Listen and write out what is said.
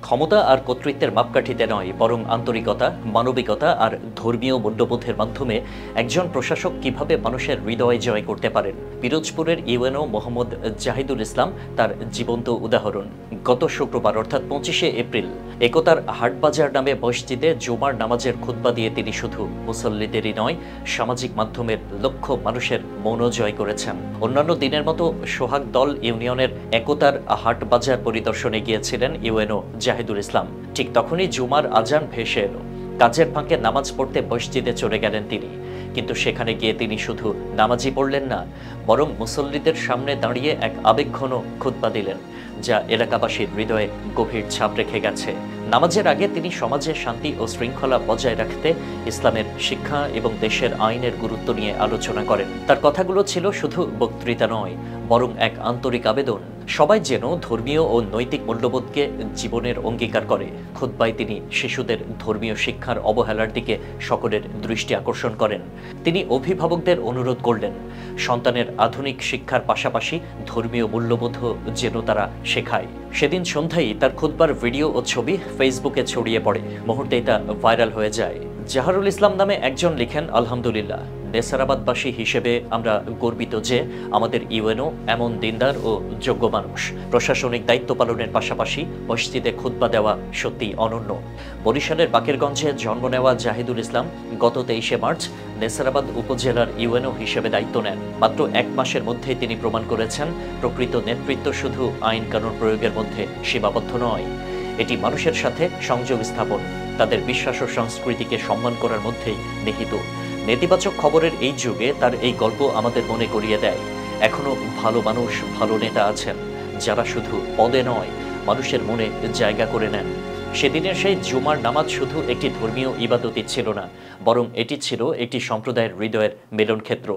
ক্ষমতা আর কর্তৃত্বের মাপকাঠিতে নয়, বরং আন্তরিকতা, মানবিকতা আর ধর্মীয় মূল্যবোধের মাধ্যমে একজন প্রশাসক কিভাবে মানুষের হৃদয় জয় করতে পারেন। পিরোজপুরের ইউএনও মোহাম্মদ জাহিদুল ইসলাম তার জীবন্ত উদাহরণ। গত শুক্রবার অর্থাৎ 25শে এপ্রিল একতার হাটবাজার নামে মসজিদে জুমার নামাজের খুতবা দিয়ে তিনি শুধু মুসল্লিদেরই নয়, সামাজিক মাধ্যমের লক্ষ মানুষের মনও জয় করেছেন। অন্যান্য দিনের মতো সোহাগ দল ইউনিয়নের একতার হাটবাজার পরিদর্শনে গিয়েছিলেন ইউএনও জাহিদুল ইসলাম। ঠিক তখনই জুমার আজান ভেসে এলো। কাজের ফাঁকে নামাজ পড়তে মসজিদে চলে গেলেন তিনি। কিন্তু সেখানে গিয়ে তিনি শুধু নামাজই পড়লেন না, বরং মুসল্লিদের সামনে দাঁড়িয়ে এক আবেগঘন খুতবা দিলেন, যা এলাকাবাসীর হৃদয়ে গভীর ছাপ রেখে গেছে। নামাজের আগে তিনি সমাজে শান্তি ও শৃঙ্খলা বজায় রাখতে ইসলামের শিক্ষা এবং দেশের আইনের গুরুত্ব নিয়ে আলোচনা করেন। তার কথাগুলো ছিল শুধু বক্তৃতা নয়, বরং এক আন্তরিক আবেদন সবাই যেন ধর্মীয় ও নৈতিক মূল্যবোধকে জীবনের অঙ্গীকার করে। খুতবায় তিনি শিশুদের ধর্মীয় শিক্ষার অবহেলার দিকে সকলের দৃষ্টি আকর্ষণ করেন। তিনি অভিভাবকদের অনুরোধ করলেন, সন্তানের আধুনিক শিক্ষার পাশাপাশি ধর্মীয় মূল্যবোধও যেন তারা শেখায়। সেদিন সন্ধ্যায় তার খুতবার ভিডিও ও ছবি ফেসবুকে ছড়িয়ে পড়ে। মুহূর্তেই তা ভাইরাল হয়ে যায়। জাহারুল ইসলাম নামে একজন লিখেন, আলহামদুলিল্লাহ, নেসারাবাদবাসী হিসেবে আমরা গর্বিত যে আমাদের ইউএনও এমন দিনদার ও যোগ্য মানুষ। প্রশাসনিক দায়িত্ব পালনের পাশাপাশি মসজিদে খুতবা দেওয়া সত্যি অনন্য। বরিশালের বাকেরগঞ্জে জন্ম নেওয়া জাহিদুল ইসলাম গত 23শে মার্চ নেসারাবাদ উপজেলার ইউএনও হিসেবে দায়িত্ব নেন। মাত্র 1 মাসের মধ্যেই তিনি প্রমাণ করেছেন, প্রকৃত নেতৃত্ব শুধু আইন কানুন প্রয়োগের মধ্যে সীমাবদ্ধ নয়, এটি মানুষের সাথে সংযোগ স্থাপন, তাদের বিশ্বাস ও সংস্কৃতিকে সম্মান করার মধ্যেই নিহিত। নেতিবাচক খবরের এই যুগে তার এই গল্প আমাদের মনে করিয়ে দেয়, এখনো ভালো মানুষ, ভালো নেতা আছেন, যারা শুধু পদে নয়, মানুষের মনে জায়গা করে নেন। সেদিনের সেই জুমার নামাজ শুধু একটি ধর্মীয় ইবাদতই ছিল না, বরং এটি ছিল একটি সম্প্রদায়ের হৃদয়ের মিলনক্ষেত্র।